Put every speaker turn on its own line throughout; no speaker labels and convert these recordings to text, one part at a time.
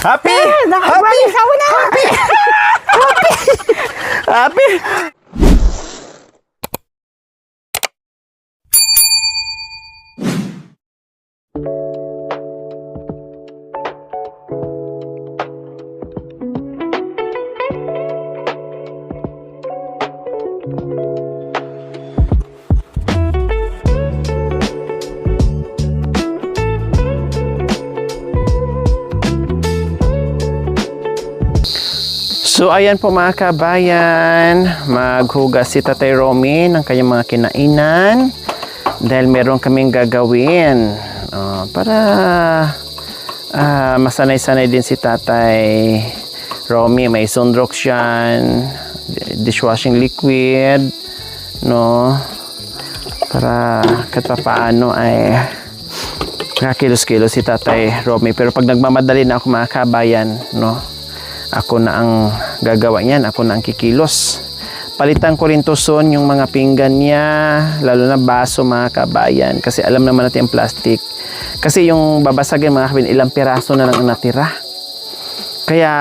Happy!
Nakabalik ako na!
Happy! So ayan po mga kabayan, maghugas si Tatay Romy ng kanyang mga kinainan dahil meron kaming gagawin para masanay-sanay din si Tatay Romy. May Sunrox yan, dishwashing liquid, no, para kahit paano ay kakilos-kilos si Tatay Romy. Pero pag nagmamadali na ako mga kabayan, no, ako na ang gagawa niyan, ako na ang kikilos. Palitan ko rin to soon yung mga pinggan niya, lalo na baso mga kabayan, kasi alam naman natin ang plastic. Kasi yung babasagin mga kabayan, ilang piraso na lang ang natira. Kaya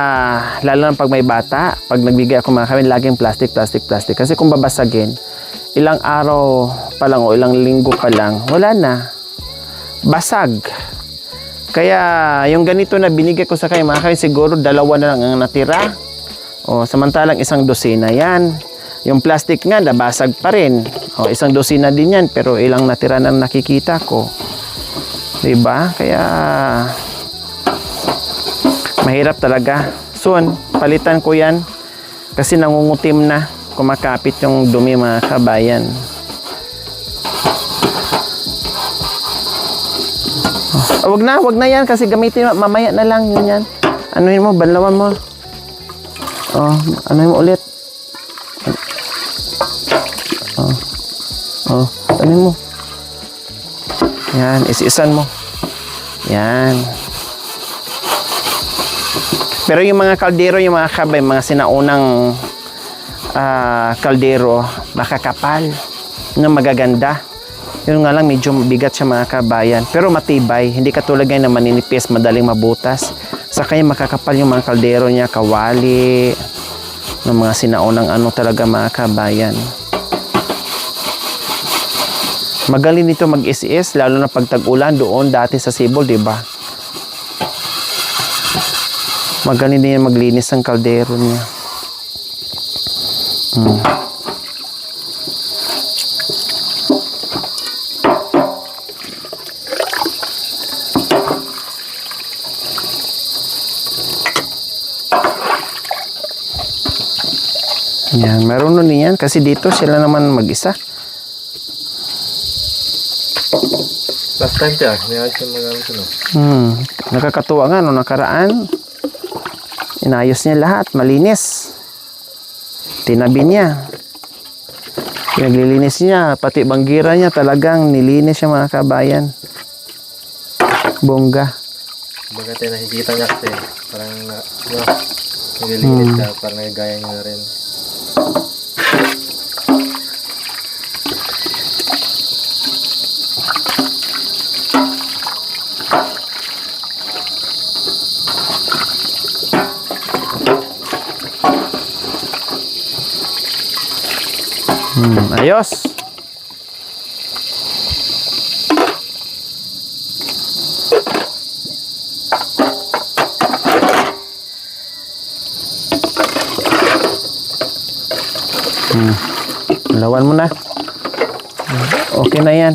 lalo na pag may bata, pag nagbigay ako mga kabayan, laging plastic. Kasi kung babasagin, ilang araw pa lang o ilang linggo pa lang, wala na. Basag. Kaya yung ganito na binigay ko sa kanya mga kabayan, siguro 2 na lang ang natira. O samantalang 1 dosina yan. Yung plastic nga nabasag pa rin. O 1 dosina din yan, pero ilang natira na nakikita ko. 'Di ba? Kaya mahirap talaga. Soon, palitan ko yan kasi nangungutim na, kumakapit yung dumi mga kabayan. Wag na yan kasi gamitin mamaya na lang yun yan. Anuhin mo, banlawan mo. Anuhin mo ulit. Anuhin mo. Yan, isisan mo. Yan. Pero yung mga kaldero, yung mga kabay, mga sinaunang kaldero, makakapal, na magaganda. Yun nga lang, medyo bigat siya mga kabayan. Pero matibay. Hindi katulad ngayon na maninipis, madaling mabutas. Sa kanya makakapal yung mga kaldero niya, kawali, ng mga sinaunang talaga mga kabayan. Magaling nito mag-is-is, lalo na pag tag-ulan doon dati sa Sibol, di ba? Magaling din maglinis ng kaldero niya. Yan, meron nun yan kasi dito sila naman mag-isa.
Last time tiyak, may ayos yung mga ano.
Nakakatuwa nga, no, nakaraan. Inayos niya lahat, malinis. Tinabi niya. Pinaglilinis niya, pati banggira niya talagang nilinis siya mga kabayan. Bongga.
Baga tayo nakikita niya kasi parang naglilinis ka, parang nagagaya niya na rin.
Ayos. Lawan mo na. Okay na yan.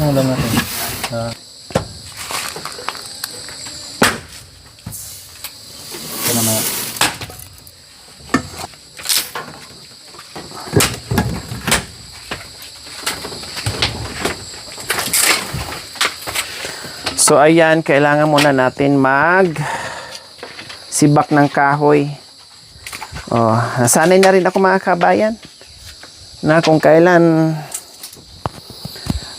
ulam natin. Ito naman.
So ayan, kailangan muna natin mag sibak ng kahoy. Oh, nasanay na rin ako mga kabayan na kung kailan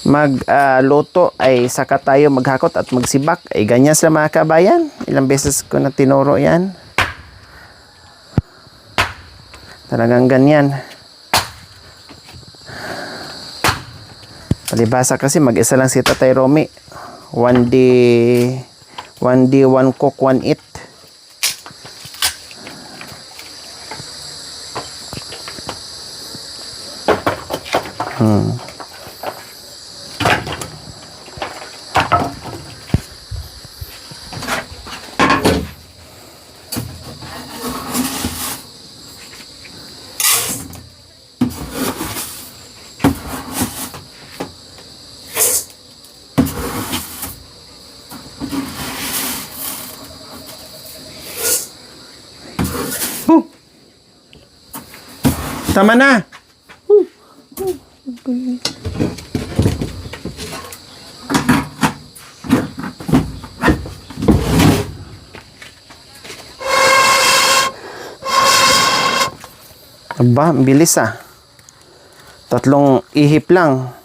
magluto ay saka tayo maghakot at magsibak. Ay ganyan sa mga kabayan. Ilang beses ko na tinuro yan. Talagang ganyan. Palibasa kasi mag-isa lang si Tatay Romy. One day, one cook, one eat. Tama na. Aba, ang bilis ah. 3 ihip lang.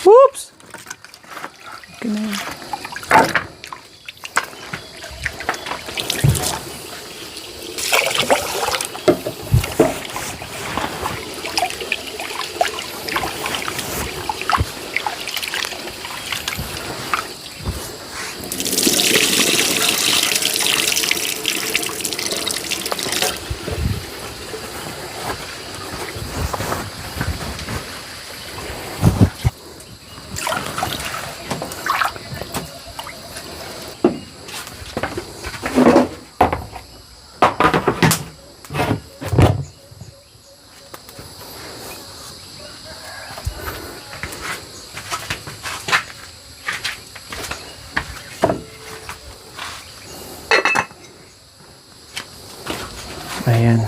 Oops! Okay na yan. Ayan.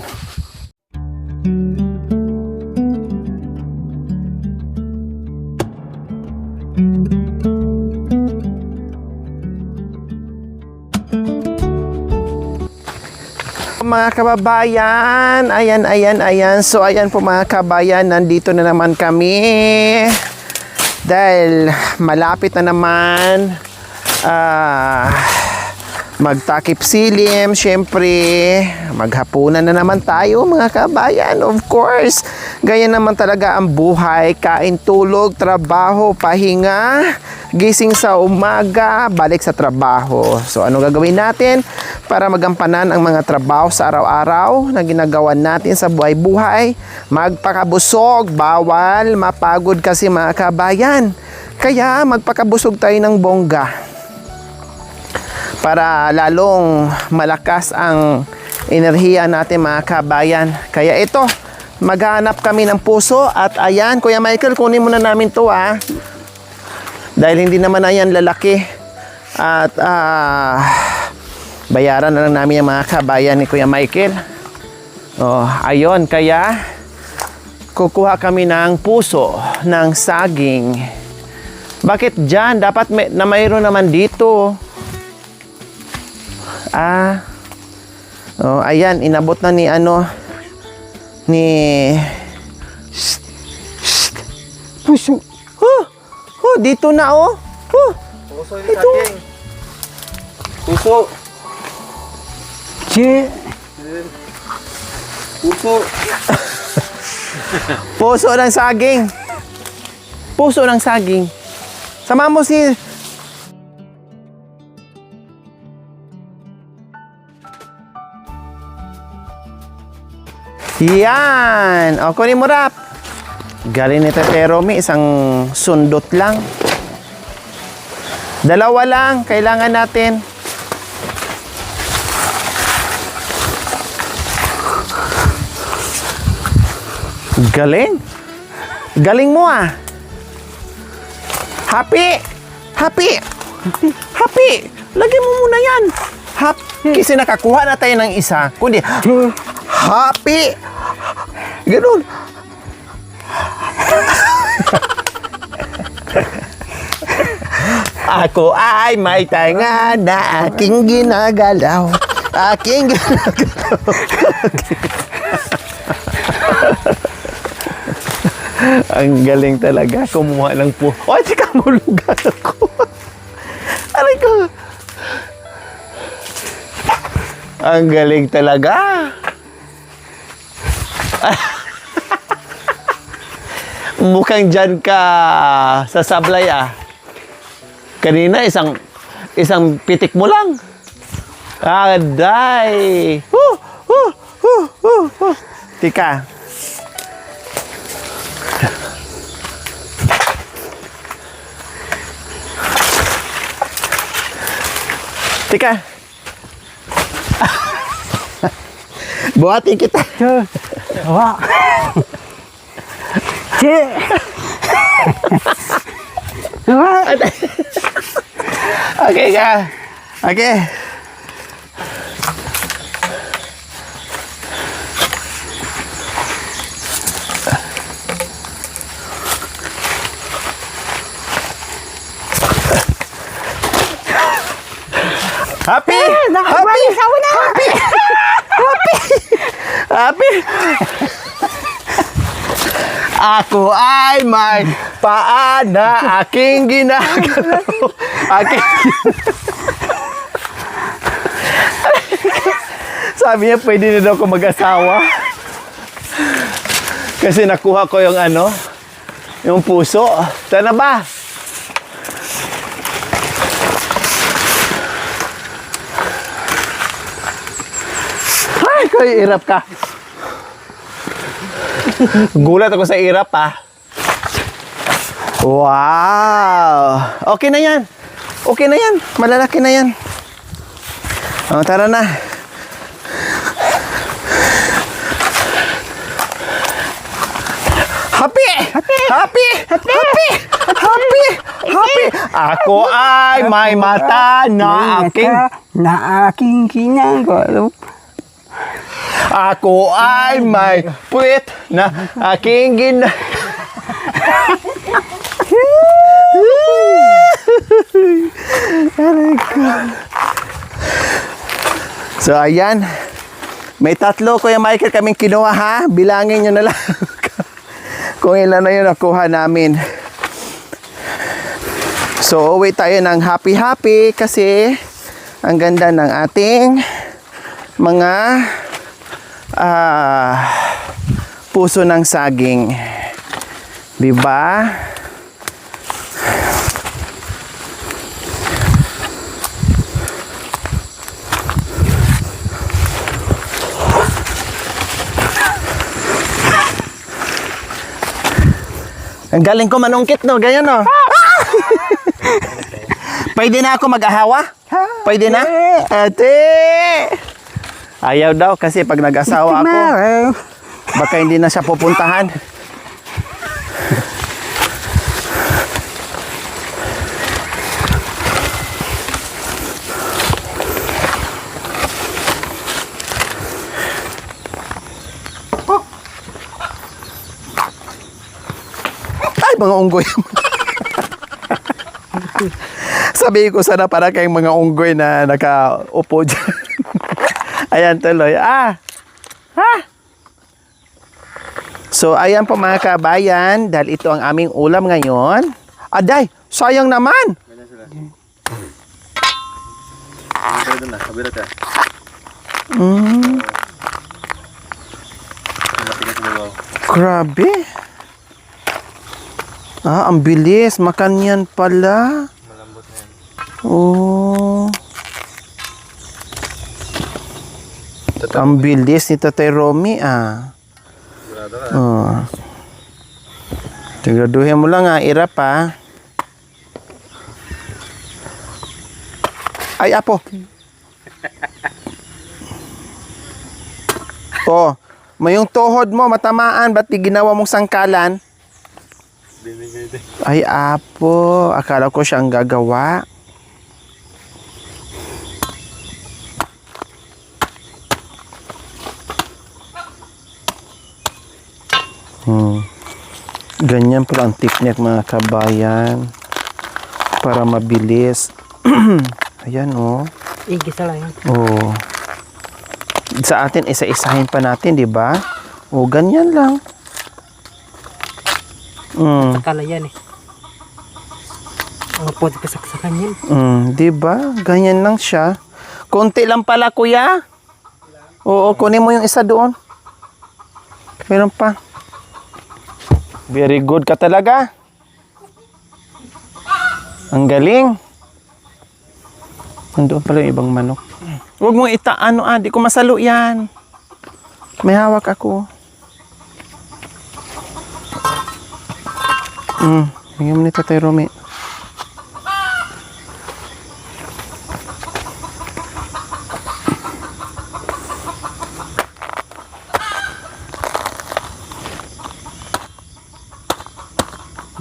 Mga kababayan, ayan. So ayan po mga kabayan, nandito na naman kami. Dahil malapit na naman magtakip silim, syempre maghapunan na naman tayo mga kabayan, of course. Ganyan naman talaga ang buhay, kain, tulog, trabaho, pahinga, gising sa umaga, balik sa trabaho. So ano gagawin natin para magampanan ang mga trabaho sa araw-araw na ginagawa natin sa buhay-buhay? Magpakabusog, bawal mapagod kasi mga kabayan. Kaya magpakabusog tayo ng bongga para lalong malakas ang enerhiya natin mga kabayan. Kaya ito, maghanap kami ng puso at ayan, Kuya Michael, kunin muna namin to dahil hindi naman na yan lalaki at bayaran na lang namin yung mga kabayan ni Kuya Michael. Ayun, kaya kukuha kami ng puso ng saging. Bakit dyan? Dapat na mayroon naman dito. Ayan, inabot na ni puso. Dito na
Puso yung saging. Puso. Puso.
Puso ng saging. Puso ng saging. Sama mo si... Yan! O, kunin mo, Rap. Galing ni Tete Romy, isang sundot lang. Dalawa lang, kailangan natin. Galing. Galing mo ah. Happy! Happy! Happy! Lagyan mo muna yan. Kasi nakakuha na tayo ng isa. Kundi, happy! Ganun. Ako ay may tanga na aking ginagalaw. Aking ginagalaw. Ang galing talaga. Kumuha lang po. O, tsaka mulugan ako. Aray ko. Ang galing talaga. Mukhang dyan ka sa sablay ah. Kanina isang pitik mo lang. Aday. Tika. Tika. Buhatin kita.
Wah. Cik. Wah.
Okay ka. Okay. Happy! Happy! Happy! Happy! Happy! Ako ay may paa na aking ginagalaw. Aking... Sabi niya, pwede na daw ako mag-asawa. Kasi nakuha ko yung ano, yung puso. Tana ba? Ay, kaya irap ka. Gulat ako sa irap, ha. Wow! Okay na yan. Okay na yan. Malalaki na yan. O, tara na. Happy! Happy! Happy! Happy! Happy! Happy! Ako ay may mata na aking
ginagalaw.
Ako ay may puwit na aking So, ayan. May tatlo, Kuya Michael, kaming kinuha, ha? Bilangin nyo na lang kung ilan na yun nakuha namin. So, uwi tayo ng happy-happy kasi ang ganda ng ating mga puso ng saging. Diba? Ang galing ko manungkit, no? Ganyan, no? Pwede na ako mag-ahawa? Pwede na? Ate! Ayaw daw kasi pag nag-asawa ako, baka hindi na siya pupuntahan. Ay, mga unggoy. Sabi ko sana para kayong mga unggoy na nakaupo dyan. Ayan tuloy. So, ayan po mga kabayan. Dahil ito ang aming ulam ngayon. Aday, sayang naman.
Kabila na, kabila ka.
Grabe. Ah, ang bilis. Makan yan pala.
Malambot na yan.
Oh. Ang bilis ni Tatay Romy, ah.
Sigurado ka.
Oh. Siguraduhin mo lang, ah. Irap, ah. Ay, apo. Oh, may yung tuhod mo matamaan, ba't di ginawa mong sangkalan?
Binigay din.
Ay, apo. Akala ko siya ang gagawa. Ganyan pala ang technique, mga kabayan. Para mabilis. Ayan, oh.
Igisa lang yan.
Oh. Sa atin, isa-isahin pa natin, di ba? Oh, ganyan lang.
Akala yan eh. Pwede kasaksakan yan.
Di ba? Ganyan lang siya. Konti lang pala, kuya. Oo, kunin mo yung isa doon. Meron pa. Very good ka talaga. Ang galing. Nandoon pala yung ibang manok. Huwag mong itaano, di ko masalo yan. May hawak ako. Bigyan mo ni Tatay Romy.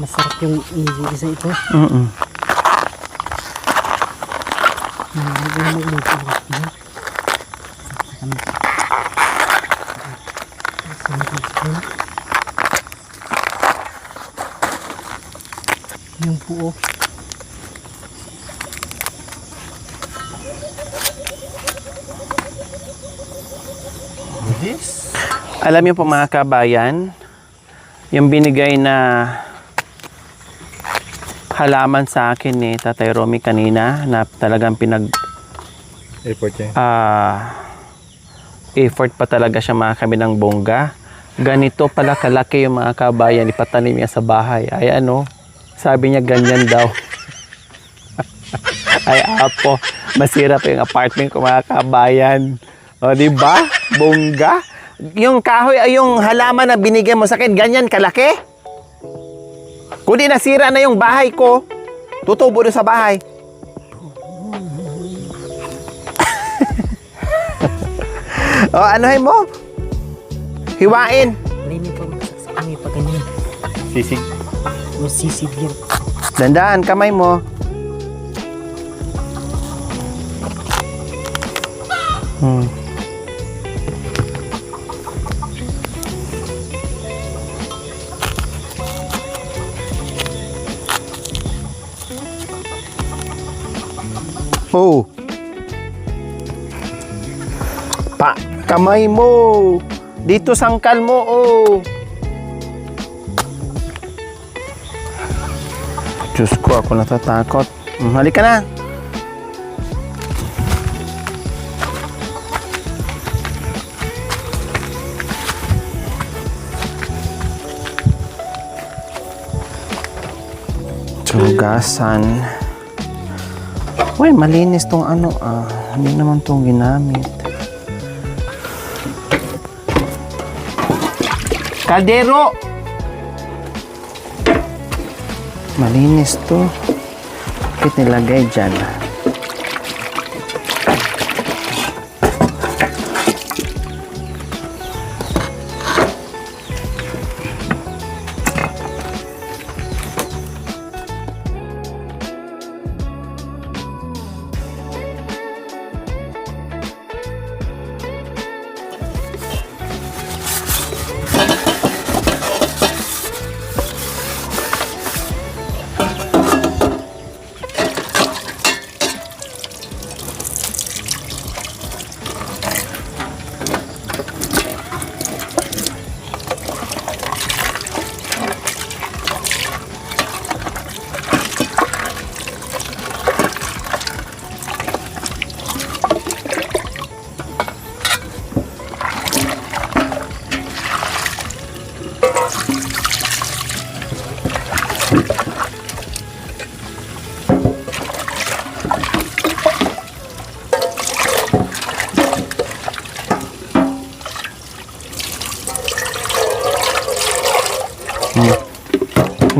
Masarap yung igisa ito. Yung buo.
Alam niyo po, mga kabayan, yung binigay na halaman sa akin ni Tatay Romy kanina na talagang
Airport niya.
effort pa talaga siya, mga kabilang bongga. Ganito pala kalaki yung mga kabayan, ipatanim niya sa bahay. Ay ano, sabi niya ganyan daw. Ay apo, masira pa yung apartment ko, mga kabayan. O, di ba? Bongga. Yung kahoy ay yung halaman na binigyan mo sa akin, ganyan kalaki. Kundi nasira na yung bahay ko, tutubo na sa bahay. O, anuhin mo? Hiwain.
Limin pa masaksakan eh pag ganyan.
Sisig.
O sisig yan.
Dandaan, kamay mo. Oh. Pa, kamay mo. Dito sangkal mo, oh. Diyos ko, ako natatakot. Halika na. Tugasan. Uy, malinis tong ano, hindi naman tong ginamit. Kaldero! Malinis to. Bakit nilagay dyan?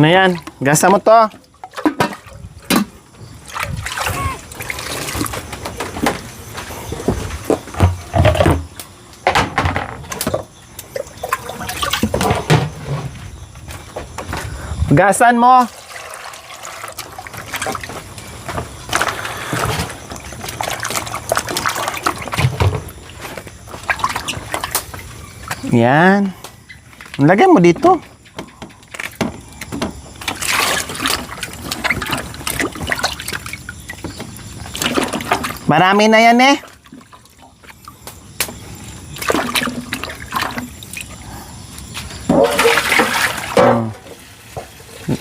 Ano yan? Gasa mo to. Gasan mo. Yan. Lagay mo dito. Marami na yan eh.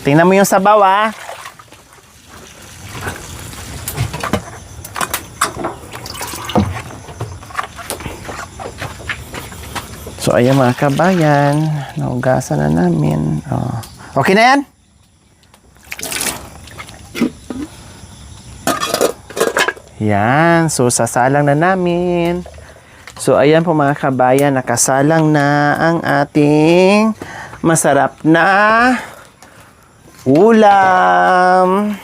Tingnan mo yung sabaw ah. So ayan mga kabayan, naugasan na namin. Oh. Okay na yan? Yan, so sasalang na namin. So ayan po mga kabayan, nakasalang na ang ating masarap na ulam.